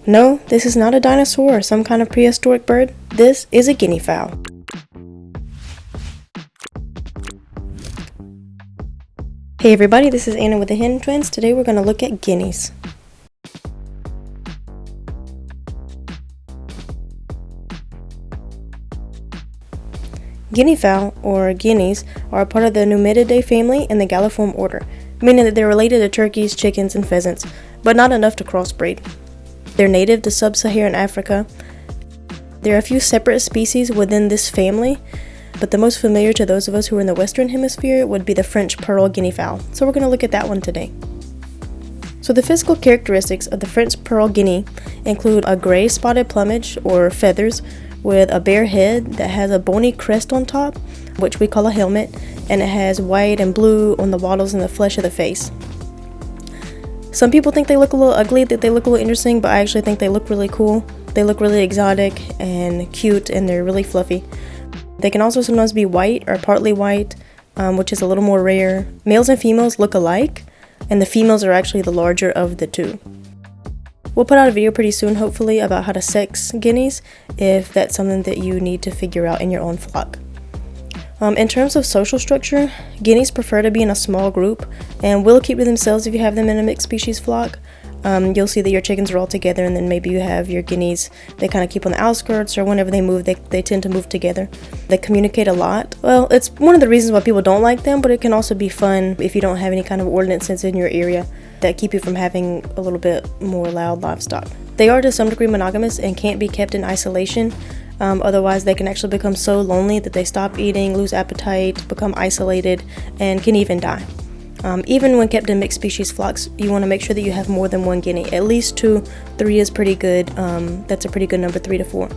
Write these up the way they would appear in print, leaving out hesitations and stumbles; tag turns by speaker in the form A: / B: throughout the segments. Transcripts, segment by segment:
A: No, this is not a dinosaur or some kind of prehistoric bird. This is a guinea fowl. Hey everybody, this is Anna with the Hen Twins. Today we're going to look at guineas. Guinea fowl, or guineas, are a part of the Nummidae family in the Galliform order, meaning that they're related to turkeys, chickens, and pheasants, but not enough to crossbreed. They're native to sub-Saharan Africa. There are a few separate species within this family, but the most familiar to those of us who are in the Western Hemisphere would be the French pearl guinea fowl, so we're going to look at that one today. So the physical characteristics of the French pearl guinea include a gray spotted plumage, or feathers, with a bare head that has a bony crest on top, which we call a helmet, and it has white and blue on the wattles and the flesh of the face. Some people think they look a little ugly, that they look a little interesting, but I actually think they look really cool. They look really exotic and cute, and they're really fluffy. They can also sometimes be white or partly white, which is a little more rare. Males and females look alike, and the females are actually the larger of the two. We'll put out a video pretty soon, hopefully, about how to sex guineas, if that's something that you need to figure out in your own flock. In terms of social structure, guineas prefer to be in a small group and will keep to themselves if you have them in a mixed species flock. You'll see that your chickens are all together, and then maybe you have your guineas, they kind of keep on the outskirts, or whenever they move, they tend to move together. They communicate a lot. Well, it's one of the reasons why people don't like them, but it can also be fun if you don't have any kind of ordinances in your area that keep you from having a little bit more loud livestock. They are to some degree monogamous and can't be kept in isolation. Otherwise, they can actually become so lonely that they stop eating, lose appetite, become isolated, and can even die. Even when kept in mixed species flocks, you want to make sure that you have more than one guinea. At least 2, 3 is pretty good. That's a pretty good number, 3 to 4.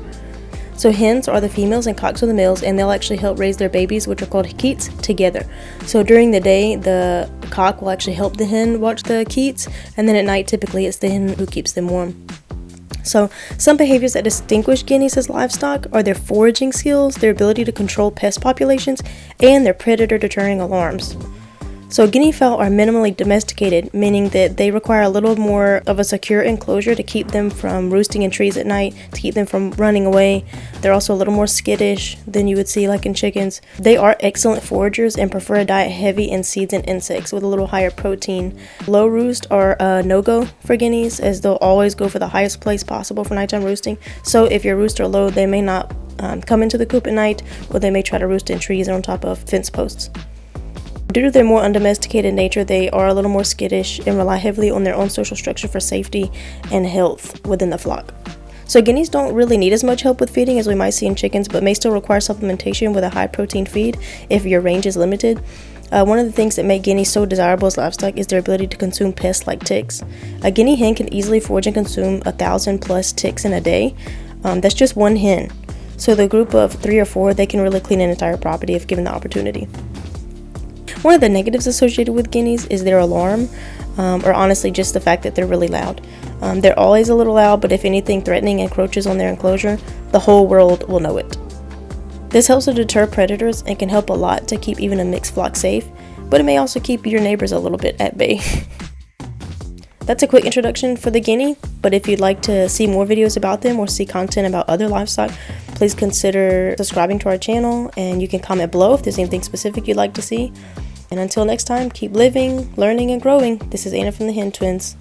A: So hens are the females and cocks are the males, and they'll actually help raise their babies, which are called keets, together. So during the day, the cock will actually help the hen watch the keets, and then at night, typically, it's the hen who keeps them warm. So some behaviors that distinguish guineas as livestock are their foraging skills, their ability to control pest populations, and their predator deterring alarms. So guinea fowl are minimally domesticated, meaning that they require a little more of a secure enclosure to keep them from roosting in trees at night, to keep them from running away. They're also a little more skittish than you would see like in chickens. They are excellent foragers and prefer a diet heavy in seeds and insects with a little higher protein. Low roost are a no-go for guineas, as they'll always go for the highest place possible for nighttime roosting. So if your roosts are low, they may not come into the coop at night, or they may try to roost in trees or on top of fence posts. Due to their more undomesticated nature, they are a little more skittish and rely heavily on their own social structure for safety and health within the flock. So guineas don't really need as much help with feeding as we might see in chickens, but may still require supplementation with a high protein feed if your range is limited. One of the things that make guineas so desirable as livestock is their ability to consume pests like ticks. A guinea hen can easily forage and consume 1,000 plus ticks in a day. That's just one hen. So the group of 3 or 4, they can really clean an entire property if given the opportunity. One of the negatives associated with guineas is their alarm, or honestly just the fact that they're really loud. They're always a little loud, but if anything threatening encroaches on their enclosure, the whole world will know it. This helps to deter predators and can help a lot to keep even a mixed flock safe, but it may also keep your neighbors a little bit at bay. That's a quick introduction for the guinea, but if you'd like to see more videos about them or see content about other livestock, please consider subscribing to our channel, and you can comment below if there's anything specific you'd like to see. And until next time, keep living, learning, and growing. This is Anna from the Hen Twins.